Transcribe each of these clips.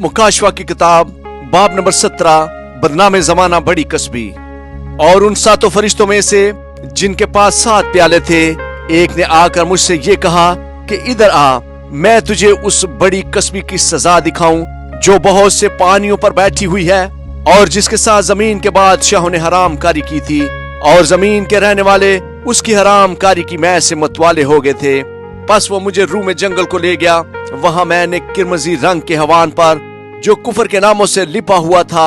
मुकाशवा की किताब बाब नंबर 17 बदनाम जमाना बड़ी कस्बी। और उन 7 फरिश्तों में से जिनके पास 7 प्याले थे, एक ने आकर मुझसे ये कहा कि इधर आ, मैं तुझे उस बड़ी कस्बी की सजा दिखाऊं जो बहुत से पानियों पर बैठी हुई है और जिसके साथ जमीन के बादशाहों ने हराम कारी की थी, और जमीन के रहने वाले उसकी हराम कारी की मै से मतवाले हो गए थे। बस वो मुझे रूह में जंगल को ले गया। वहां मैंने किरमजी रंग के हवान पर जो कुफर के नामों से लिपा हुआ था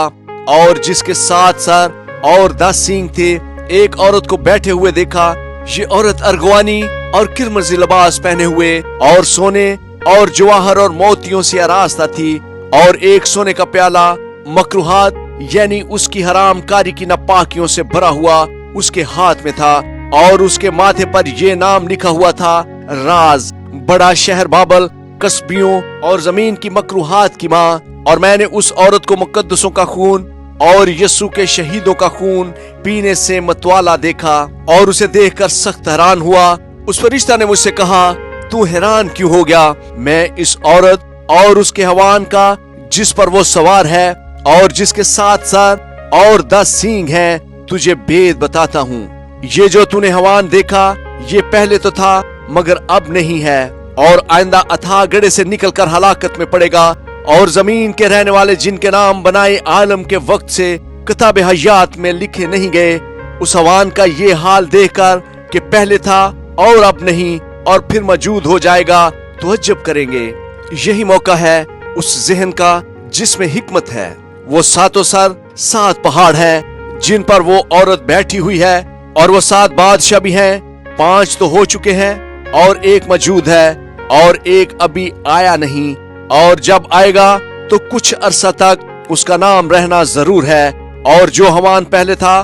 और जिसके 7 सर और 10 सींग थे, एक औरत को बैठे हुए देखा। ये औरत अरगवानी और किरमजी लिबास पहने हुए और सोने और जवाहर और मोतियों से आरास्ता थी, और एक सोने का प्याला मकरूहात यानी उसकी हराम कारी की नापाकियों से भरा हुआ उसके हाथ में था, और उसके माथे पर यह नाम लिखा हुआ था, राज, बड़ा शहर बाबल, कस्बियों और जमीन की मकरूहात की माँ। और मैंने उस औरत को मुकद्दसों का खून और यस्सु के शहीदों का खून पीने से मतवाला देखा, और उसे देखकर सख्त हैरान हुआ। उस फरिश्ता ने मुझसे कहा, तू हैरान क्यों हो गया? मैं इस औरत और उसके हवान का जिस पर वो सवार है और जिसके 7 सर और 10 सींग हैं, तुझे भेद बताता हूँ। ये जो तूने हवान देखा, ये पहले तो था मगर अब नहीं है, और आइंदा अथाह गड्ढे से निकलकर हलाकत में पड़ेगा। और जमीन के रहने वाले जिनके नाम बनाए आलम के वक्त से किताब हयात में लिखे नहीं गए, उस हवान का ये हाल देखकर कि पहले था और अब नहीं और फिर मौजूद हो जाएगा, तवज्जुब करेंगे। यही मौका है उस ज़हन का जिसमें हिकमत है। वो 7 सर 7 पहाड़ हैं जिन पर वो औरत बैठी हुई है, और वो 7 बादशाह भी हैं। 5 तो हो चुके हैं और एक मौजूद है, और एक अभी आया नहीं, और जब आएगा तो कुछ अरसा तक उसका नाम रहना जरूर है। और जो हवान पहले था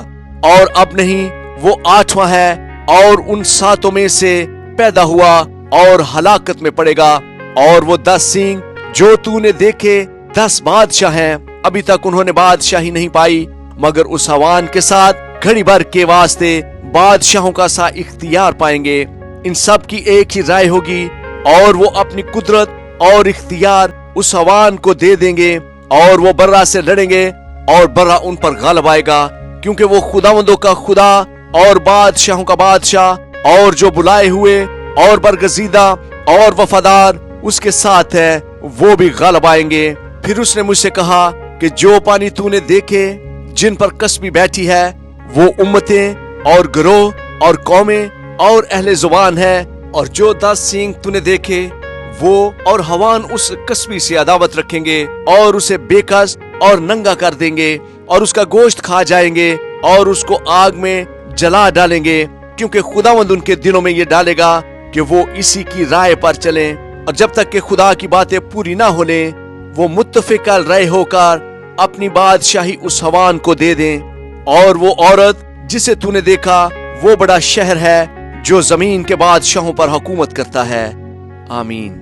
और अब नहीं, वो 8वां है, और उन 7 में से पैदा हुआ और हलाकत में पड़ेगा। और वो 10 सींग जो तूने देखे 10 बादशाह हैं। अभी तक उन्होंने बादशाही नहीं पाई, मगर उस हवान के साथ घड़ी भर के वास्ते बादशाहों का सा इख्तियार पाएंगे। इन सब की एक ही राय होगी, और वो अपनी कुदरत और इख्तियार उस हवान को दे देंगे, और वो बर्रा से लड़ेंगे और बर्रा उन पर गालिब आएगा, क्योंकि वो खुदावंदों का खुदा और बादशाहों का बादशाह, और जो बुलाए हुए और बरगजीदा और वफादार उसके साथ है, वो भी गालिब आएंगे। फिर उसने मुझसे कहा कि जो पानी तूने देखे जिन पर कस्बी बैठी है, वो उम्मतें और गिरोह और कौमें और अहले जुबान है। और जो 10 सींग तूने देखे, वो और हवान उस कस्बी से अदावत रखेंगे और उसे बेकस और नंगा कर देंगे, और उसका गोश्त खा जाएंगे और उसको आग में जला डालेंगे, क्योंकि खुदावंद उनके दिलों में ये डालेगा कि वो इसी की राय पर चलें। और जब तक कि खुदा की बातें पूरी ना हो लें, वो मुत्तफिकल राय होकर अपनी बादशाही उस हवान को दे दें। और वो औरत जिसे तूने देखा, वो बड़ा शहर है जो जमीन के बादशाहों पर हुकूमत करता है। आमीन।